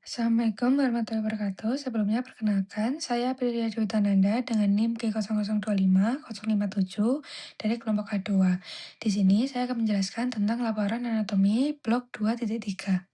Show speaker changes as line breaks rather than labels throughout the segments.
Assalamualaikum warahmatullahi wabarakatuh. Sebelumnya perkenalkan, saya Aprilia Dwi Tananda dengan NIM G0025-057 dari kelompok K2. Di sini saya akan menjelaskan tentang laporan anatomi blok 2.3.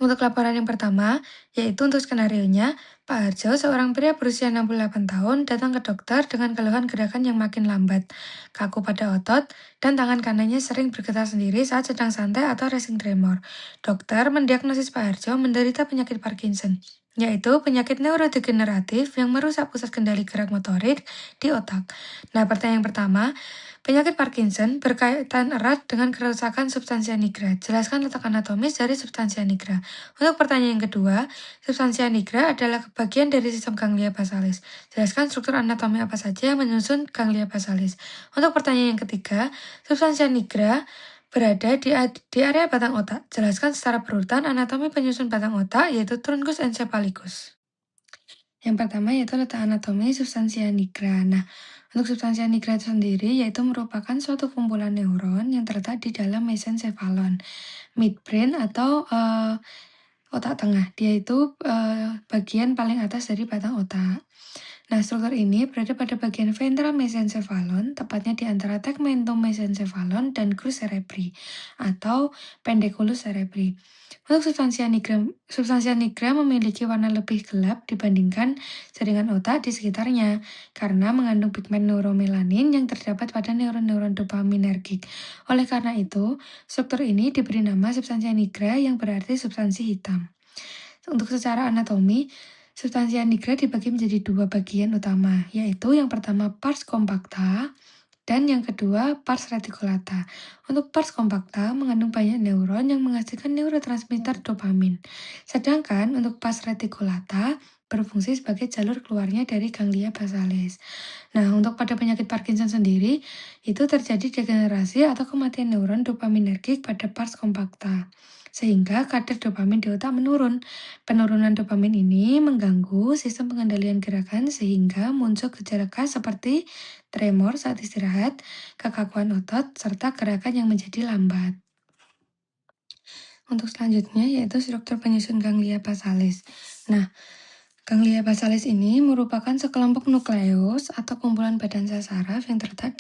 Untuk laporan yang pertama, yaitu untuk skenarionya, Pak Harjo, seorang pria berusia 68 tahun, datang ke dokter dengan keluhan gerakan yang makin lambat, kaku pada otot, dan tangan kanannya sering bergetar sendiri saat sedang santai atau racing tremor. Dokter mendiagnosis Pak Harjo menderita penyakit Parkinson, yaitu penyakit neurodegeneratif yang merusak pusat kendali gerak motorik di otak. Nah, pertanyaan yang pertama, penyakit Parkinson berkaitan erat dengan kerusakan substansia nigra. Jelaskan letak anatomis dari substansia nigra. Untuk pertanyaan yang kedua, substansia nigra adalah bagian dari sistem ganglia basalis. Jelaskan struktur anatomi apa saja yang menyusun ganglia basalis. Untuk pertanyaan yang ketiga, substansia nigra berada di area batang otak. Jelaskan secara berurutan anatomi penyusun batang otak, yaitu truncus encephalitis. Yang pertama yaitu letak anatomi substansia nigra. Nah, untuk substansia nigra itu sendiri yaitu merupakan suatu kumpulan neuron yang terletak di dalam mesencephalon, midbrain atau otak tengah. Dia itu bagian paling atas dari batang otak. Nah, struktur ini berada pada bagian ventral mesencephalon, tepatnya di antara tegmentum mesencephalon dan crus cerebri atau pendeculus cerebri. Untuk substansia nigra memiliki warna lebih gelap dibandingkan jaringan otak di sekitarnya karena mengandung pigmen neuromelanin yang terdapat pada neuron-neuron dopaminergik. Oleh karena itu, struktur ini diberi nama substansia nigra yang berarti substansi hitam. Untuk secara anatomi, substansia nigra dibagi menjadi dua bagian utama, yaitu yang pertama pars compacta dan yang kedua pars reticulata. Untuk pars compacta mengandung banyak neuron yang menghasilkan neurotransmitter dopamin. Sedangkan untuk pars reticulata berfungsi sebagai jalur keluarnya dari ganglia basalis. Nah, untuk pada penyakit Parkinson sendiri, itu terjadi degenerasi atau kematian neuron dopaminergik pada pars compacta, sehingga kadar dopamin di otak menurun. Penurunan dopamin ini mengganggu sistem pengendalian gerakan sehingga muncul gejala khas seperti tremor saat istirahat, kekakuan otot, serta gerakan yang menjadi lambat. Untuk selanjutnya yaitu struktur penyusun ganglia basalis. Nah, ganglia basalis ini merupakan sekelompok nukleus atau kumpulan badan sel saraf yang terletak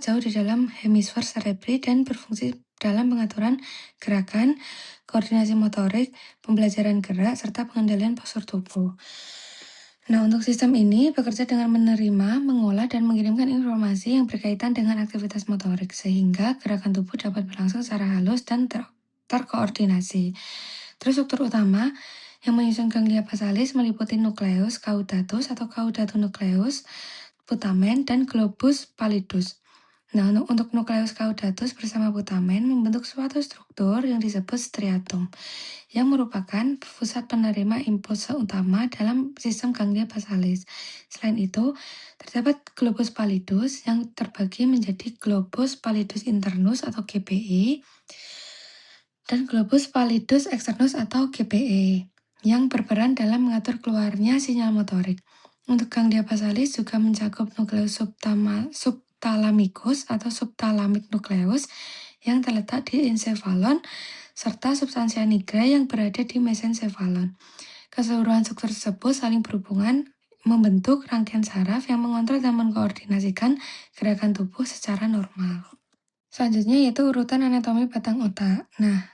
jauh di dalam hemisfer cerebri dan berfungsi dalam pengaturan gerakan, koordinasi motorik, pembelajaran gerak, serta pengendalian postur tubuh. Nah, untuk sistem ini bekerja dengan menerima, mengolah, dan mengirimkan informasi yang berkaitan dengan aktivitas motorik, sehingga gerakan tubuh dapat berlangsung secara halus dan terkoordinasi. Terus struktur utama yang menyusun ganglia basalis meliputi nukleus caudatus atau caudatu nukleus, putamen, dan globus pallidus. Nah, untuk nukleus caudatus bersama putamen membentuk suatu struktur yang disebut striatum, yang merupakan pusat penerima impulse utama dalam sistem ganglia basalis. Selain itu, terdapat globus pallidus yang terbagi menjadi globus pallidus internus atau GPI dan globus pallidus externus atau GPE yang berperan dalam mengatur keluarnya sinyal motorik. Untuk ganglia basalis juga mencakup nukleus subthalamicus atau subthalamic nucleus yang terletak di encephalon serta substansia nigra yang berada di mesencephalon. Keseluruhan struktur tersebut saling berhubungan membentuk rangkaian saraf yang mengontrol dan mengkoordinasikan gerakan tubuh secara normal. Selanjutnya yaitu urutan anatomi batang otak. Nah,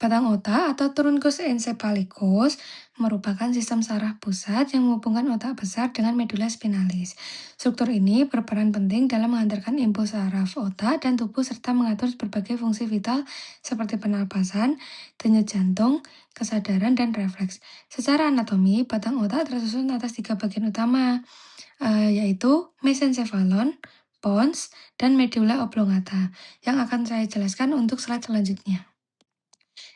batang otak atau truncus encephalitis merupakan sistem saraf pusat yang menghubungkan otak besar dengan medula spinalis. Struktur ini berperan penting dalam mengantarkan impuls saraf otak dan tubuh serta mengatur berbagai fungsi vital seperti pernapasan, denyut jantung, kesadaran, dan refleks. Secara anatomi, batang otak tersusun atas 3 bagian utama, yaitu mesencephalon, pons, dan medulla oblongata, yang akan saya jelaskan untuk slide selanjutnya.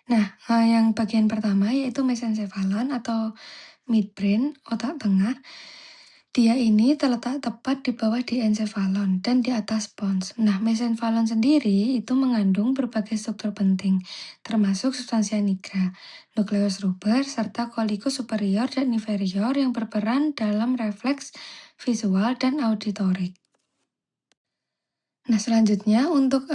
Nah, yang bagian pertama yaitu mesencephalon atau midbrain, otak tengah. Dia ini terletak tepat di bawah di encephalon dan di atas pons. Nah, mesencephalon sendiri itu mengandung berbagai struktur penting, termasuk substansia nigra, nukleus ruber, serta coliculus superior dan inferior yang berperan dalam refleks visual dan auditorik. Nah, selanjutnya untuk,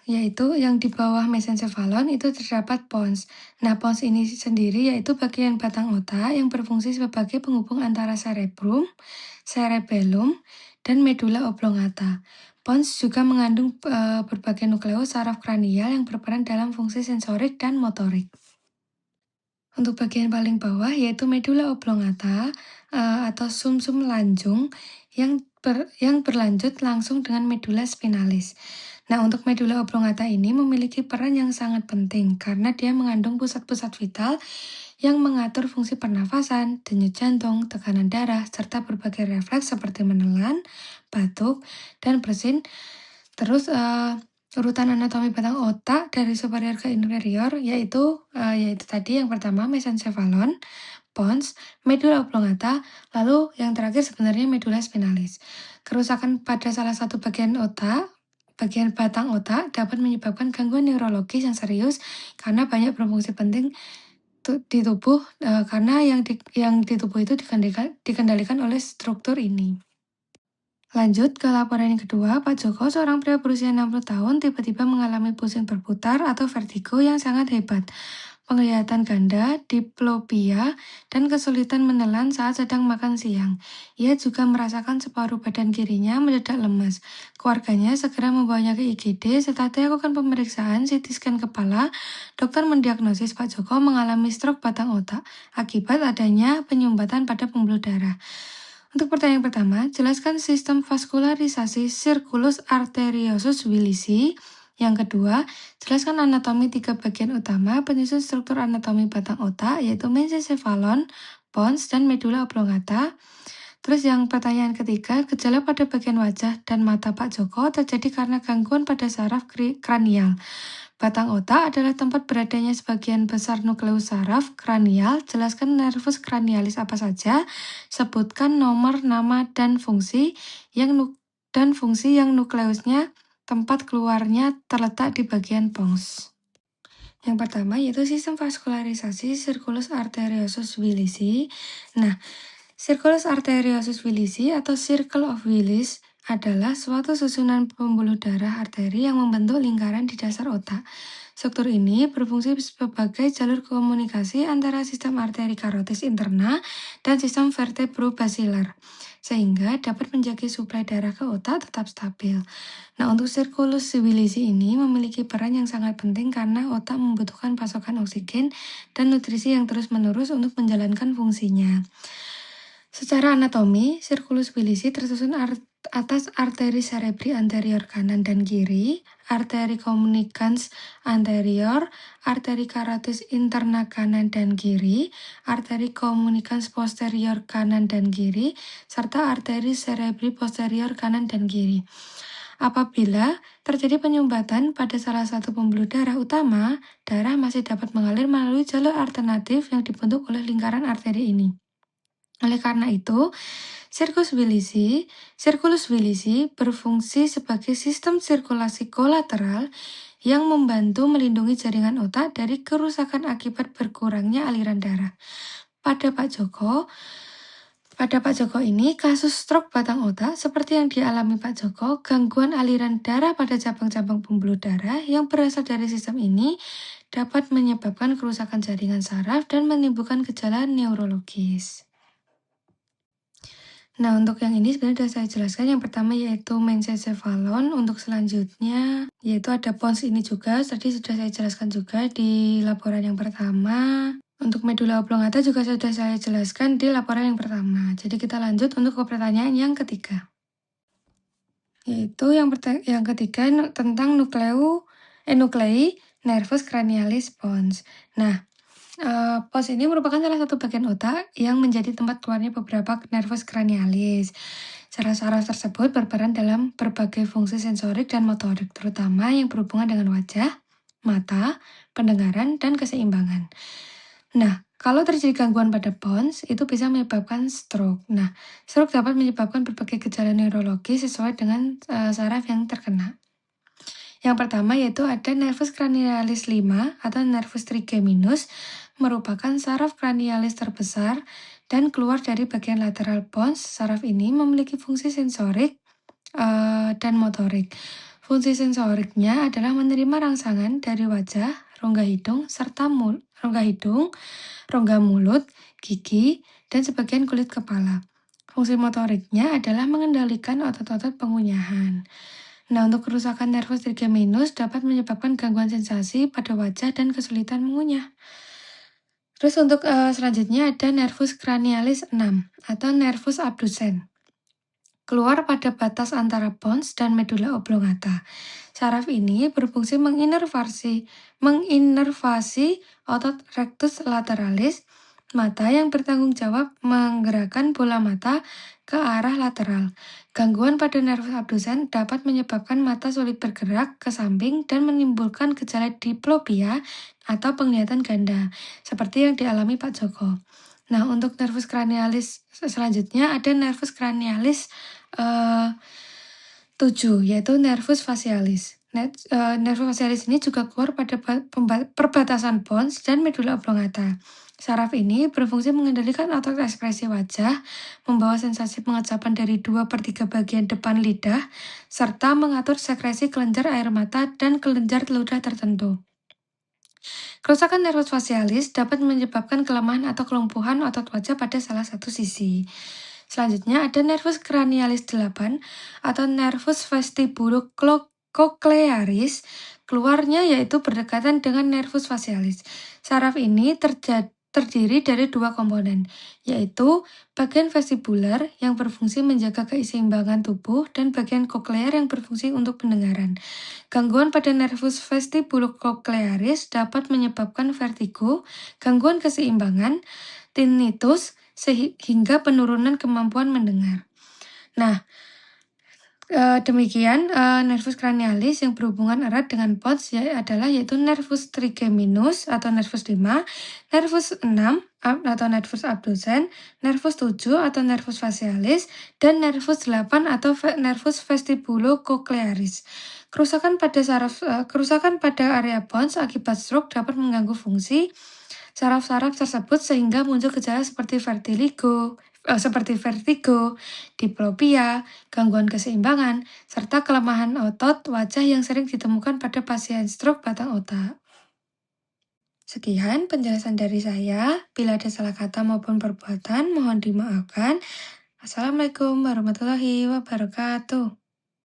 yaitu yang di bawah mesencephalon itu terdapat pons. Nah, pons ini sendiri yaitu bagian batang otak yang berfungsi sebagai penghubung antara cerebrum, cerebellum, dan medula oblongata. Pons juga mengandung berbagai nukleus saraf kranial yang berperan dalam fungsi sensorik dan motorik. Untuk bagian paling bawah yaitu medula oblongata atau sumsum lanjung yang berlanjut langsung dengan medula spinalis. Nah, untuk medula oblongata ini memiliki peran yang sangat penting karena dia mengandung pusat-pusat vital yang mengatur fungsi pernafasan, denyut jantung, tekanan darah, serta berbagai refleks seperti menelan, batuk, dan bersin. Terus urutan anatomi batang otak dari superior ke inferior yaitu tadi yang pertama mesencephalon, pons, medula oblongata, lalu yang terakhir sebenarnya medula spinalis. Kerusakan pada salah satu bagian batang otak dapat menyebabkan gangguan neurologis yang serius karena banyak berfungsi penting di tubuh karena yang di tubuh itu dikendalikan oleh struktur ini. Lanjut ke laporan yang kedua, Pak Joko, seorang pria berusia 60 tahun, tiba-tiba mengalami pusing berputar atau vertigo yang sangat hebat. Penglihatan ganda, diplopia, dan kesulitan menelan saat sedang makan siang. Ia juga merasakan separuh badan kirinya mendadak lemas. Keluarganya segera membawanya ke IGD. Setelah dilakukan pemeriksaan CT scan kepala, dokter mendiagnosis Pak Joko mengalami stroke batang otak akibat adanya penyumbatan pada pembuluh darah. Untuk pertanyaan pertama, jelaskan sistem vaskularisasi circulus arteriosus Willisi. Yang kedua, jelaskan anatomi 3 bagian utama penyusun struktur anatomi batang otak, yaitu mesencephalon, pons, dan medula oblongata. Terus yang pertanyaan ketiga, gejala pada bagian wajah dan mata Pak Joko terjadi karena gangguan pada saraf kranial. Batang otak adalah tempat beradanya sebagian besar nukleus saraf kranial. Jelaskan nervus kranialis apa saja. Sebutkan nomor, nama, dan fungsi yang nukleusnya tempat keluarnya terletak di bagian pons. Yang pertama yaitu sistem vaskularisasi circulus arteriosus Willisi. Nah, circulus arteriosus Willisi atau circle of Willis adalah suatu susunan pembuluh darah arteri yang membentuk lingkaran di dasar otak. Struktur ini berfungsi sebagai jalur komunikasi antara sistem arteri karotis interna dan sistem vertebrobasilar, sehingga dapat menjaga suplai darah ke otak tetap stabil. Nah, untuk circulus Willisi ini memiliki peran yang sangat penting karena otak membutuhkan pasokan oksigen dan nutrisi yang terus-menerus untuk menjalankan fungsinya. Secara anatomi, circulus Willisi tersusun atas arteri cerebri anterior kanan dan kiri, arteri communicans anterior, arteri carotis interna kanan dan kiri, arteri communicans posterior kanan dan kiri, serta arteri cerebri posterior kanan dan kiri. Apabila terjadi penyumbatan pada salah satu pembuluh darah utama, darah masih dapat mengalir melalui jalur alternatif yang dibentuk oleh lingkaran arteri ini. Oleh karena itu, circulus Willisi berfungsi sebagai sistem sirkulasi kolateral yang membantu melindungi jaringan otak dari kerusakan akibat berkurangnya aliran darah. Pada Pak Joko ini, kasus stroke batang otak seperti yang dialami Pak Joko, gangguan aliran darah pada cabang-cabang pembuluh darah yang berasal dari sistem ini dapat menyebabkan kerusakan jaringan saraf dan menimbulkan gejala neurologis. Nah, untuk yang ini sebenarnya sudah saya jelaskan. Yang pertama yaitu mesencephalon. Untuk selanjutnya yaitu ada pons ini juga. Tadi sudah saya jelaskan juga di laporan yang pertama. Untuk medula oblongata juga sudah saya jelaskan di laporan yang pertama. Jadi kita lanjut untuk ke pertanyaan yang ketiga. Yaitu yang ketiga tentang nuklei nervus cranialis pons. Nah, pons ini merupakan salah satu bagian otak yang menjadi tempat keluarnya beberapa nervus cranialis. Saraf-saraf tersebut berperan dalam berbagai fungsi sensorik dan motorik, terutama yang berhubungan dengan wajah, mata, pendengaran, dan keseimbangan. Nah, kalau terjadi gangguan pada pons, itu bisa menyebabkan stroke. Nah, stroke dapat menyebabkan berbagai gejala neurologis sesuai dengan saraf yang terkena. Yang pertama yaitu ada nervus cranialis 5 atau nervus trigeminus, merupakan saraf kranialis terbesar dan keluar dari bagian lateral pons. Saraf ini memiliki fungsi sensorik, dan motorik. Fungsi sensoriknya adalah menerima rangsangan dari wajah, rongga hidung, serta rongga mulut, gigi, dan sebagian kulit kepala. Fungsi motoriknya adalah mengendalikan otot-otot pengunyahan. Nah, untuk kerusakan nervus trigeminus dapat menyebabkan gangguan sensasi pada wajah dan kesulitan mengunyah. Terus untuk selanjutnya ada nervus cranialis 6 atau nervus abducens. Keluar pada batas antara pons dan medula oblongata. Saraf ini berfungsi menginervasi otot rectus lateralis mata yang bertanggung jawab menggerakkan bola mata ke arah lateral. Gangguan pada nervus abducens dapat menyebabkan mata sulit bergerak ke samping dan menimbulkan gejala diplopia atau penglihatan ganda, seperti yang dialami Pak Joko. Nah, untuk nervus cranialis selanjutnya ada nervus cranialis 7, yaitu nervus facialis. Nervus facialis ini juga keluar pada perbatasan pons dan medula oblongata. Saraf ini berfungsi mengendalikan otot ekspresi wajah, membawa sensasi pengecapan dari 2/3 bagian depan lidah, serta mengatur sekresi kelenjar air mata dan kelenjar ludah tertentu. Kerusakan nervus facialis dapat menyebabkan kelemahan atau kelumpuhan otot wajah pada salah satu sisi. Selanjutnya ada nervus cranialis 8 atau nervus vestibulocochlearis. Keluarnya yaitu berdekatan dengan nervus facialis. Saraf ini terdiri dari 2 komponen, yaitu bagian vestibular yang berfungsi menjaga keseimbangan tubuh dan bagian koklear yang berfungsi untuk pendengaran. Gangguan pada nervus vestibulocochlearis dapat menyebabkan vertigo, gangguan keseimbangan, tinnitus, sehingga penurunan kemampuan mendengar. Nah, demikian nervus cranialis yang berhubungan erat dengan pons yaitu nervus trigeminus atau nervus 5, nervus 6 atau nervus abducens, nervus 7 atau nervus facialis, dan nervus 8 atau nervus vestibulocochlearis. Kerusakan pada area pons akibat stroke dapat mengganggu fungsi saraf-saraf tersebut sehingga muncul gejala seperti vertigo, diplopia, gangguan keseimbangan, serta kelemahan otot wajah yang sering ditemukan pada pasien stroke batang otak. Sekian penjelasan dari saya. Bila ada salah kata maupun perbuatan, mohon dimaafkan. Assalamualaikum warahmatullahi wabarakatuh.